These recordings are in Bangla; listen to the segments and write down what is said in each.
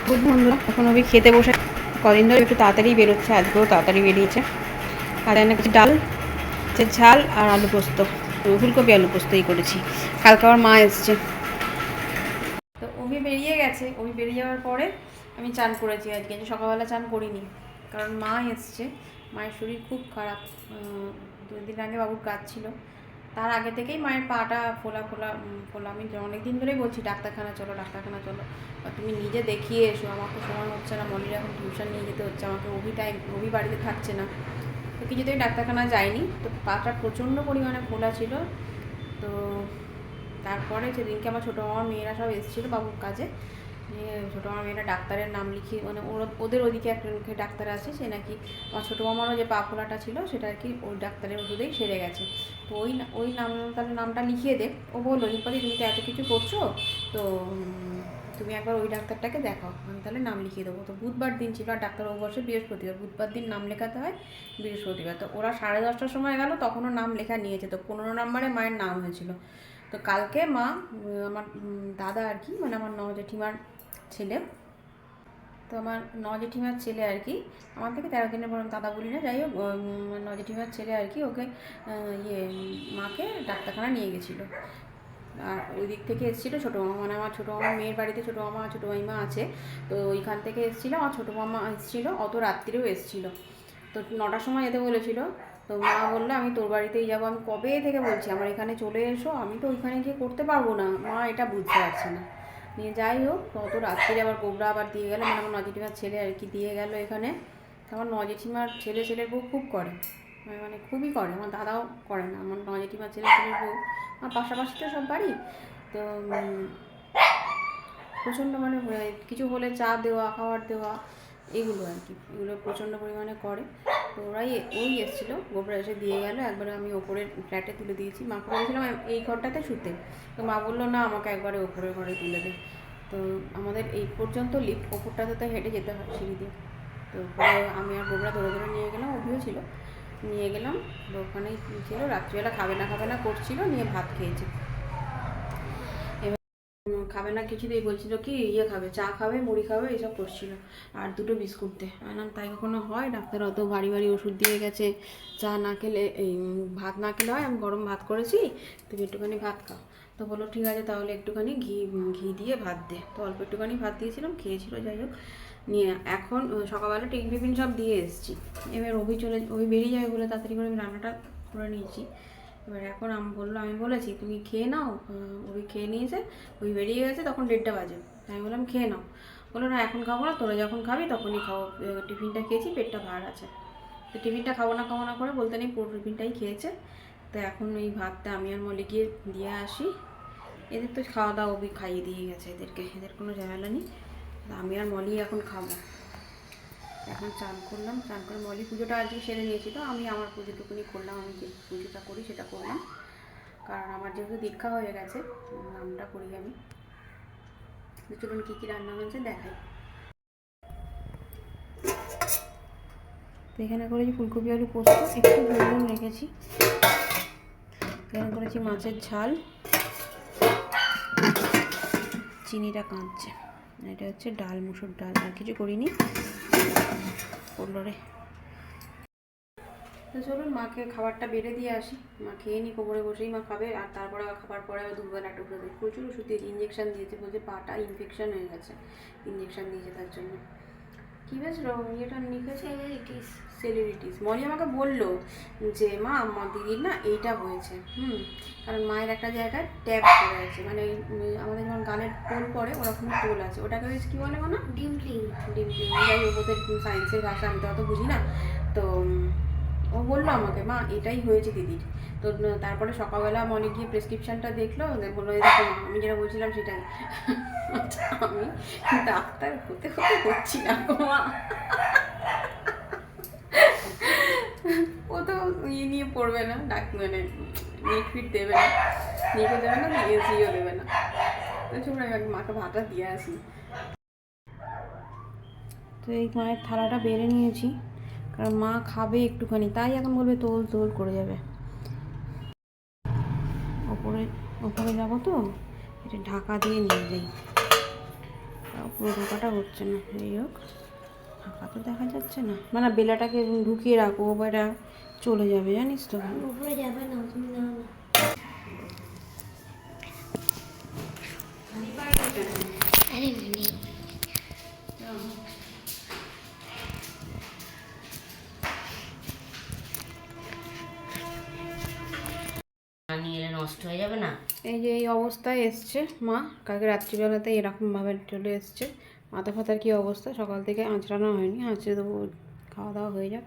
গুড বন্ধুরা, এখন ওই খেতে বসে কদিন ধরে একটু তাড়াতাড়ি বেরোচ্ছে, আজকেও তাড়াতাড়ি বেরিয়েছে। আর এনে কিছু ডাল, ঝাল আর আলু পোস্ত, ফুলকপি আলু পোস্তই করেছি। কালকে আমার মা এসছে, তো ওমি বেরিয়ে গেছে। ওমি বেরিয়ে যাওয়ার পরে আমি চান করেছি আজকে। সকালবেলা চান করিনি, কারণ মা এসছে। মায়ের শরীর খুব খারাপ। 2 দিন আগে বাবুর কাজ ছিল, তার আগে থেকেই মায়ের পাটা ফোলা ফোলা ফোলা। আমি অনেক দিন ধরেই বলছি ডাক্তারখানা চলো, ডাক্তারখানা চলো, তুমি নিজে দেখিয়ে এসো। আমার তো সময় হচ্ছে না, মনির এখন টিউশন নিয়ে যেতে হচ্ছে আমাকে, অভি বাড়িতে থাকছে না, তো কিছুতেই ডাক্তারখানা যায়নি। তো পাটা প্রচণ্ড পরিমাণে ফোলা ছিল। তো তারপরে সেদিনকে আমার ছোটো মামার মেয়েরা সব এসেছিলো বাবুর কাজে, নিয়ে ছোটো মামার মেয়েরা ডাক্তারের নাম লিখিয়ে, মানে ওদের ওদিকে একটা ডাক্তার আছে, সে নাকি আমার ছোটো মামারও যে পা ফোলাটা ছিল সেটা আর কি ওই ডাক্তারের ওষুধেই সেরে গেছে। তো ওই তাহলে নামটা লিখিয়ে দে। ও বললো, রিম্পাদি তুমি তো এত কিছু করছো, তো তুমি একবার ওই ডাক্তারটাকে দেখাও, আমি তাহলে নাম লিখিয়ে দেবো। তো বুধবার দিন ছিল, আর ডাক্তার ও বসে বৃহস্পতিবার, বুধবার দিন নাম লেখাতে হয় বৃহস্পতিবার। তো ওরা 10:30টার সময় গেল, তখনও নাম লেখা নিয়েছে। তো 15 নম্বরে মায়ের নাম হয়েছিল। তো কালকে মা, আমার দাদা আর কি, মানে আমার জেঠিমার ছেলে, তো আমার জেঠিমার ছেলে আর কি, আমার থেকে 13 দিনের বড়, দাদা বলি না, যাই হোক, জেঠিমার ছেলে আর কি, ওকে মাকে ডাক্তারখানা নিয়ে গেছিলো। আর ওই দিক থেকে এসেছিলো ছোটো মামা, মানে আমার ছোটো মামার মেয়ের বাড়িতে ছোটো মামা ছোটো মাইমা আছে, তো ওইখান থেকে এসেছিলো। আমার ছোটো মামা এসেছিলো, অত রাত্রিরেও এসেছিলো। তো 9টার সময় যেতে বলেছিল। তো মা বললো আমি তোর বাড়িতেই যাবো। আমি কবে থেকে বলছি আমার এখানে চলে এসো, আমি তো ওইখানে গিয়ে করতে পারবো না। মা এটা বুঝতে পারছে না। নিয়ে যাই হোক, অত রাত্রিরে আবার গোবরা আবার দিয়ে গেলো, মানে আমার জেঠিমার ছেলে আর কি দিয়ে গেলো এখানে। আমার জেঠিমার ছেলের বউ খুব করে, মানে খুবই করে। আমার দাদাও করে না, আমার জেঠিমার ছেলের বউ, আমার পাশাপাশি তো সব বাড়ি। তো প্রচণ্ড মানে কিছু হলে চা দেওয়া, খাবার দেওয়া, এগুলো আর কি, এগুলো প্রচণ্ড পরিমাণে করে। তো ওই এসেছিলো, গোবরা এসে দিয়ে গেলো। একবারে আমি ওপরের ফ্ল্যাটে তুলে দিয়েছি, মাকে বলেছিলাম এই ঘরটাতে শুতে। তো মা বললো না, আমাকে একবারে ওপরের ঘরে তুলে দে। তো আমাদের এই পর্যন্ত লিফট, ওপরটাতে তো হেঁটে যেতে হয় সিঁড়ি দিয়ে। তো আমি আর গোবরা ধরে ধরে নিয়ে গেলাম, অভিও ছিল, নিয়ে গেলাম। তো ওখানেই ছিল, রাত্রিবেলা খাবে না করছিল, নিয়ে ভাত খেয়েছে। খাবে না কিছুতেই, বলছিল কি খাবে, চা খাবে, মুড়ি খাবে, এইসব করছিল। আর 2টো বিস্কুট দে। আমি তাই কখনো হয়? ডাক্তার অত ভারী ভারী ওষুধ দিয়ে গেছে, চা না খেলে, ভাত না খেলে হয়? আমি গরম ভাত করেছি, তুমি একটুখানি ভাত খাও। তো বললো ঠিক আছে, তাহলে একটুখানি ঘি দিয়ে ভাত দে। তো অল্প একটুখানি ভাত দিয়েছিলাম, খেয়েছিল। যাই হোক, নিয়ে এখন সকালবেলা টিফিন সব দিয়ে এসেছি। এবার অভি বেরিয়ে যাবে বলে তাড়াতাড়ি করে আমি রান্নাটা করে নিয়েছি। এবার এখন আমি বলেছি তুমি খেয়ে নাও। ওই খেয়ে নিয়েছে, ওই বেরিয়ে গেছে, তখন 1:30 বাজে। আমি বললাম খেয়ে নাও। বললো না, এখন খাবো না, তোরা যখন খাবি তখনই খাও, টিফিনটা খেয়েছি, পেটটা ভার আছে। তো টিফিনটা খাবো না করে বলতে নেই, পুরো টিফিনটাই খেয়েছে। তো এখন এই ভাতটা আমি আর মলি গিয়ে দিয়ে আসি। এদের তো খাওয়া দাওয়া অবধি খাইয়ে দিয়ে গেছে, এদের কোনো ঝামেলা নেই। আমি আর মলি এখন খাবো। এখন চান করলাম, চান করে মলি পুজোটা আজকে সেরে নিয়েছি। তো আমি আমার পুজোটুকুনি করলাম, আমি যে পুজোটা করি সেটা করলাম, কারণ আমার যেহেতু দীক্ষা হয়ে গেছে, নামটা করি আমি। চলুন কী কী রান্না হয়েছে দেখাই। তো এখানে করেছি ফুলকপি আলু পোস্ত, একটু ঝোল রেখেছি। এখানে করেছি মাছের ঝাল, চিনিটা কাঁদছে। এটা হচ্ছে ডাল, মুসুর ডাল, আর কিছু করিনি। করলো রে। তো চলুন মাকে খাবারটা বেড়ে দিয়ে আসি, মা খেয়ে নি, কোমরে বসেই মা খাবে। আর তারপরে খাবার পরে দুবেলা একটা ওষুধ, প্রচুর ওষুধ দিয়েছে, ইঞ্জেকশান দিয়েছে, বলছে পাটা ইনফেকশান হয়ে গেছে, ইঞ্জেকশান দিয়েছে তার জন্য। কী বেশ ইয়েটা লিখেছে, সেলিরিটিস। মনি আমাকে বললো যে মা, আমার দিদির না এইটা হয়েছে, কারণ মায়ের একটা জায়গায় ট্যাপ পড়ে আছে, মানে আমাদের যখন গালের টোল পড়ে ওরকম টোল আছে, ওটাকে বেশ কী বলে না, ডিম্পলিং। যাই হোক, ওদের সায়েন্সের ভাষা আমি তো অত বুঝি না। তো ও বললো আমাকে, মা এটাই হয়েছে দিদির। তো তারপরে সকালবেলা মনে গিয়ে প্রেসক্রিপশানটা দেখলো, বললো এরকম, আমি যেটা বলছিলাম সেটাই। আমি ডাক্তার হতে হচ্ছি না মা। ও তো নিয়ে পড়বে না, মানে নেট ফিট দেবে না, নিটও দেবে না, এসিও দেবে না। তো চলুন আমি মাকে ভাতটা দিয়ে আসি। তো এই মায়ের থালাটা বেড়ে নিয়েছি, কারণ মা খাবে একটুখানি, তাই এখন বলবে তোল করে যাবে। ওপরে যাবো তো, এটা ঢাকা দিয়ে নিয়ে যাই, ঢোকাটা হচ্ছে না, যাই হোক ফাঁকা তো দেখা যাচ্ছে না, মানে বেলাটাকে ঢুকিয়ে রাখবো, বেলা চলে যাবে জানিস তো। উপরে যাবে না তুমি না আরে মিনি নিয়ে এলে নষ্ট হয়ে যাবে না। এই যে এই অবস্থায় এসছে মা, কালকে রাত্রিবেলাতে এরকমভাবে চলে এসছে। মাথা ফাতার কী অবস্থা, সকাল থেকে আঁচড়ানো হয়নি, আঁচড়ে দেবো, খাওয়া দাওয়া হয়ে যাক।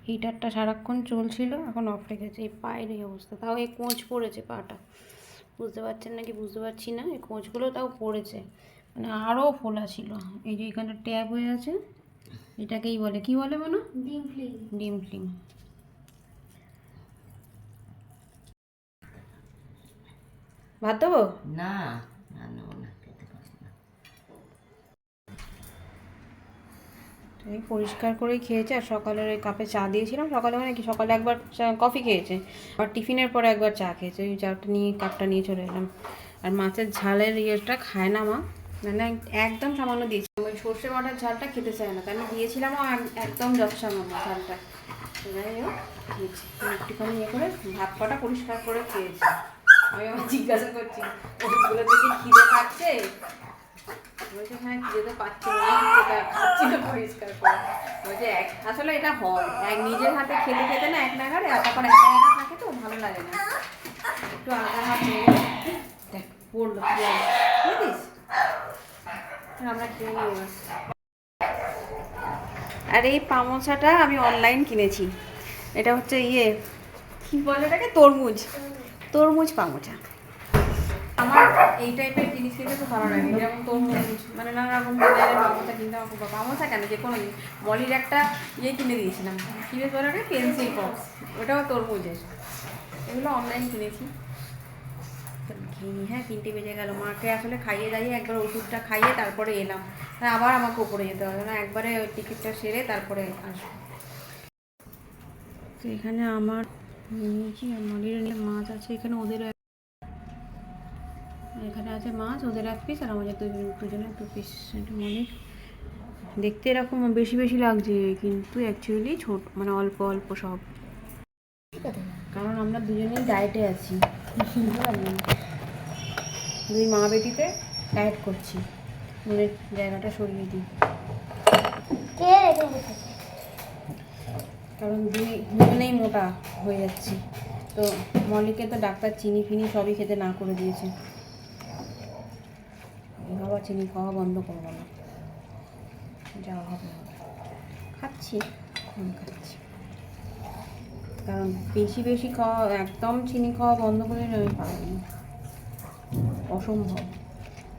হিটারটা সারাক্ষণ চলছিল, এখন অফ রেখেছে। এই পায়ের এই অবস্থা, তাও এই কোঁচ পড়েছে পাটা, বুঝতে পারছেন নাকি বুঝতে পারছি না, এই কোঁচগুলো তাও পড়েছে, মানে আরও ফোলা ছিল। এই যে এখানটা ট্যাপ হয়ে আছে, এটাকেই বলে কি বলে মানে ডিম ফ্লিম। ডিম ফ্লিম। ভাত দেবো না না না খেতে পারবো না। এই পরিষ্কার করেই খেয়েছে। আর সকালের ওই কাপে চা দিয়েছিলাম, সকালে মানে কি সকালে একবার কফি খেয়েছে, আর টিফিনের পরে একবার চা খেয়েছে, ওই চাটা নিয়ে কাপটা নিয়ে চলে এলাম। আর মাছের ঝালের ইয়েটা খায় না মা, মানে একদম সামান্য দিয়েছি, ওই সর্ষে বাটার ঝালটা খেতে চায় না, তাই আমি দিয়েছিলামও একদম যত সামান্য ঝালটা। যাই হোক খেয়েছি, একটুখানি ইয়ে করে ভাত কটা পরিষ্কার করে খেয়েছি। আমি আমার জিজ্ঞাসা করছি ওষুধগুলো থেকে খিদে খাচ্ছে, বলছে হ্যাঁ খিদে তো পাচ্ছি না, খাচ্ছি না পরিষ্কার করে। বলছে আসলে এটা হয় এক নিজের হাতে খেতে খেতে না, এক নাগারে তারপর একা একা থাকে তো ভালো লাগে না, একটু আলাদা হাত নিয়ে দেখ পড়লো কি বুঝিস। আমরা খেয়ে নিয়ে এবার। আর এই পামোচাটা আমি অনলাইন কিনেছি, এটা হচ্ছে ইয়ে কি বলে এটাকে, তরমুজ, তরমুজ পামোচা। আমার এই টাইপের জিনিস কিনতে খুব ভালো লাগে, যেমন তরমুজ, মানে নানা রকম ডিজাইনের পামোচা কিনতে আমার খুব, পামোচা কেন যে কোনো মলির একটা ইয়ে কিনে দিয়েছিলাম, কী বেশ বলে ওটা পেন্সিল বক্স, ওটাও তরমুজের। এগুলো অনলাইন কিনেছি। খেয়ে হ্যাঁ 3টে বেজে গেল, মাকে আসলে খাইয়ে দাইয়ে একবার ওষুধটা খাইয়ে তারপরে এলাম, আবার আমাকে উপরে যেতে হবে না, একবারে ওই টিকিটটা সেরে তারপরে আসবো। তো এখানে আমার নিয়েছি, মলির মাছ আছে এখানে, ওদের এখানে আছে মাছ, ওদের 1 পিস আর আমাদের দুজনের 2 পিস। মলির দেখতে এরকম বেশি বেশি লাগছে, কিন্তু অ্যাকচুয়ালি ছোট, মানে অল্প অল্প সব, কারণ আমরা দুজনেই ডায়েটে আছি, দুই মা বেটিতে ডায়েট করছি, মনের জায়গাটা সরিয়ে দিই, কারণ দুজনেই মোটা হয়ে যাচ্ছি। তো মলিকে তো ডাক্তার চিনি ফিনি সবই খেতে না করে দিয়েছে, বাবা চিনি খাওয়া বন্ধ করবো না, যা হবে খাচ্ছি, কম খাচ্ছি, কারণ বেশি বেশি খাওয়া, একদম চিনি খাওয়া বন্ধ করে আমি পারবো না, অসম্ভব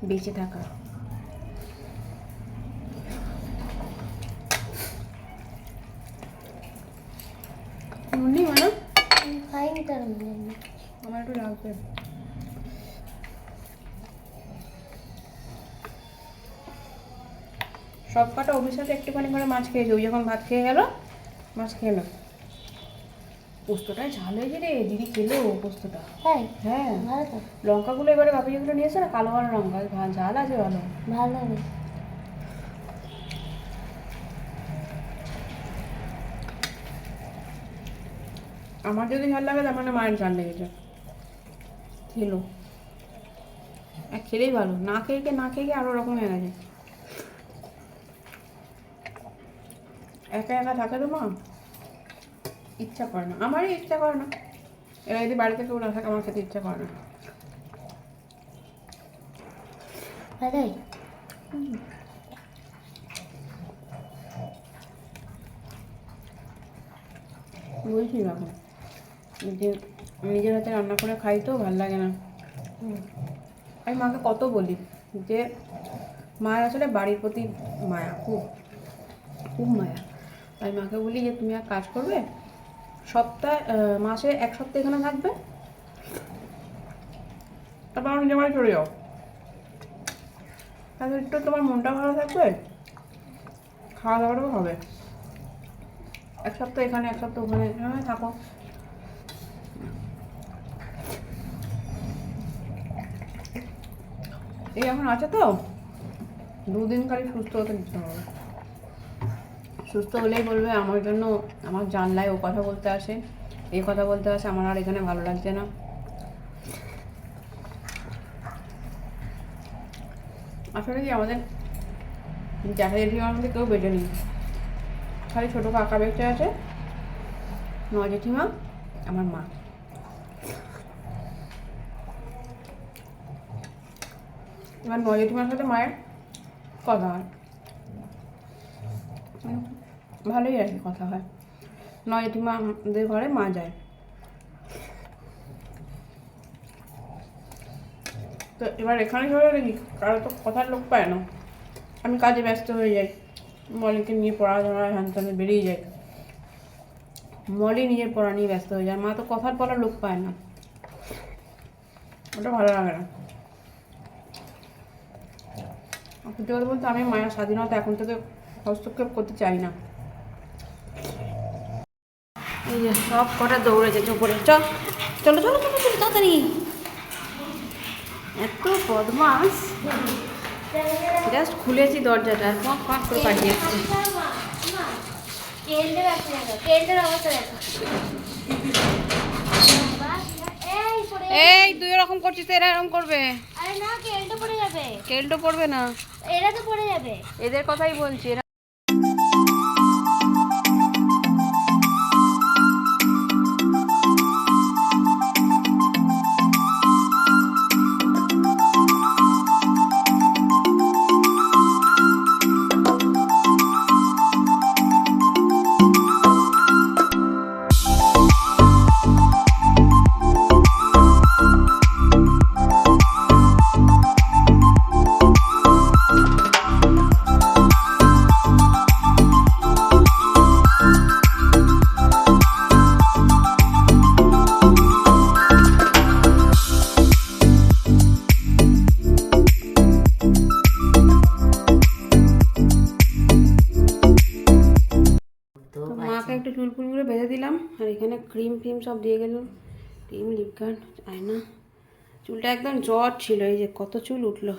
বেঁচে থাকা। মনে মানে খাইনি তার আমার একটু লাগবে। সব কটা অভিশাপে একটুখানি করে মাছ খেয়েছে, ওই যখন ভাত খেয়ে গেল মাছ খেয়ে না। পোস্তটাই ঝাল হয়েছে রে, দিদি খেলো পোস্তটা। হ্যাঁ হ্যাঁ ভালো তো, লঙ্কাগুলো এবারে বাপি যেগুলো নিয়েছে না, কালো কালো লঙ্কা, ঝাল আছে ভালো, ভালো হবে। আমার যদি ঝাল লাগে তার মানে মায়ের ঝাল লেগেছে, খেলো, আর খেলেই ভালো, না খেয়ে না খেয়ে আরো রকম হয়ে গেছে। একা একা থাকে তো মা, ইচ্ছা করে না, আমারই ইচ্ছা করে না, এরা যদি বাড়িতে কেউ না থাকে আমার খেতে ইচ্ছা করে না। ভালোই বলছি এখন যে নিজের হাতে রান্না করে খাই তো ভালো লাগে না। আমি মাকে কত বলি যে মায়ের আসলে বাড়ির প্রতি মায়া, খুব খুব মায়া। আমি মাকে বলি যে তুমি এক কাজ করবে, মাসে 1 সপ্তাহ এখানে থাকবে, তারপর আমার নিজের বাড়ি চলে যাও, তাহলে একটু তোমার মনটা ভালো থাকবে, খাওয়া দাওয়াটাও হবে। 1 সপ্তাহ এখানে 1 সপ্তাহ ওখানে থাকো। এই এখন আছে তো 2 দিন খালি সুস্থ হতে দিতে হবে। সুস্থ হলেই বলবে আমার জন্য আমার জানলায় ও কথা বলতে আসে, এই কথা বলতে আসে, আমার আর এখানে ভালো লাগছে না। আসলে কি আমাদের জ্যাঠা জেঠিমার মধ্যে কেউ বেঁচে নেই, খালি ছোটো কাকা বেঁচে আছে, 9 জেঠিমা, আমার মা। এবার 9 জেঠিমার সাথে মায়ের কথা হয়, ভালোই আর কি কথা হয়। 9 জেঠিমাদের ঘরে মা যায়, তো এবার এখানে চলে দেখি কারো তো কথার লোক পায় না। আমি কাজে ব্যস্ত হয়ে যাই, মলিকে নিয়ে পড়াশোনা হ্যান বেরিয়ে যায়, মলি নিজের পড়া নিয়ে ব্যস্ত হয়ে যায়, মা তো কথার বলার লোক পায় না, ওটা ভালো লাগে না। সত্যি কথা বলতে আমি মায়ের স্বাধীনতা এখন থেকে হস্তক্ষেপ করতে চাই না। এই যে সব কটা দৌড়েছে চোপড়ে, চলো চলো চলো চলো চলো তাড়াতাড়ি, এত বদমাস। জাস্ট খুলেছি দরজাটা আর ফাঁক ফাঁক করে পাঠিয়ে এসছে। এই তুই এরকম করছিস তো এরা এরকম করবে? আরে না, কেলটা পড়ে যাবে। কেলটো পড়বে না, এরা তো পড়ে যাবে। এদের কথাই বলছি। এরা মাকে একটু চুল ফুলগুলো বেঁধে দিলাম, আর এখানে ক্রিম ফ্রিম সব দিয়ে গেলাম, ক্রিম, লিপগার্ড, আয়না। চুলটা একদম জট ছিল, এই যে কত চুল উঠলো।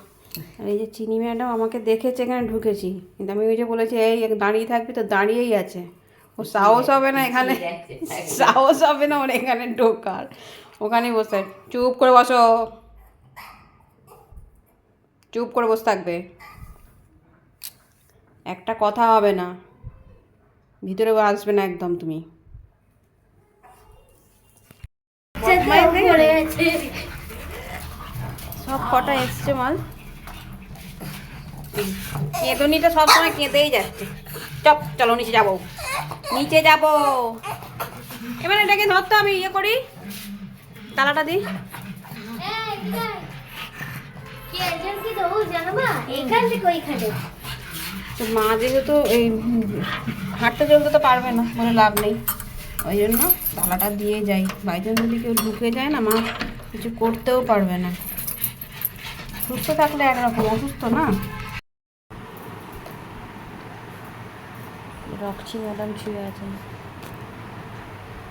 আর এই যে চিনি ম্যাডাম আমাকে দেখেছে এখানে ঢুকেছি, কিন্তু আমি ওই যে বলেছি এই দাঁড়িয়ে থাকবি, তো দাঁড়িয়েই আছে। ও সাহস হবে না এখানে, সাহস হবে না ওর এখানে ঢোকার, ওখানেই বসে। চুপ করে বসো, চুপ করে বসে থাকবে, একটা কথা হবে না, ভিতরে আসবে না একদম তুমি। সব কটা এসছে মাল, কেঁদনিটা সবসময় কেঁদেই যাচ্ছে। চপ চলো নিচে যাবো, নিচে যাবো। এবার এটাকে ধরতো, আমি ইয়ে করি, তালাটা দিই। তো মা যেহেতু এই হাঁটতে চলতে তো পারবে না, বলে লাভ নেই, ওই জন্য তালাটা দিয়ে যাই। বাইজন যদি কেউ ঢুকে যায় না, মা কিছু করতেও পারবে না। সুস্থ থাকলে একরকম, অসুস্থ না। রক্সি ম্যাডাম শুয়ে আছেন,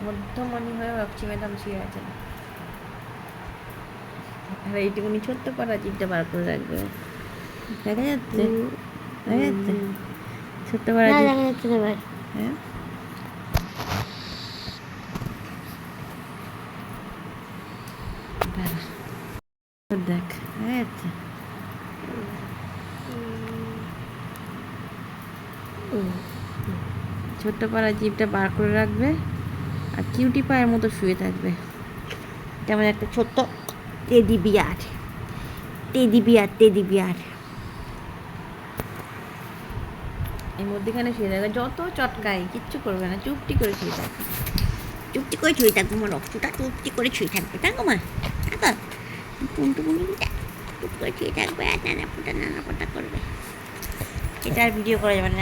মধ্যমণি হয়ে রক্সি ম্যাডাম শুয়ে আছেন। আর এইটুকুনি ছোট্ট পাড়া জিভটা বার করে রাখবে, দেখা যাচ্ছে, দেখা যাচ্ছে ছোট্ট পাড়া জিভ। দেখা যাচ্ছে না ভাই। হ্যাঁ দেখ, দেখা যাচ্ছে। ছোট্ট পাড়া জিভটা বার করে রাখবে, আর কিউটি পায়ের মতো শুয়ে থাকবে। যেমন একটা ছোট্ট teddy bear, teddy bear, teddy bear. এই মধ্যেখানে শুয়ে থাকবে, যত চটকাই কিচ্ছু করবে না, চুপটি করে শুয়ে থাকবে, চুপটি করে শুয়ে থাকবে। আমার রক্তটা চুপটি করে শুয়ে থাকবে, থাকো মা, থাকো টুকুনটুকুনিটা চুপ করে শুয়ে থাকবে, আর নানা পোটা করবে। এটা আর ভিডিও করা যাবে না।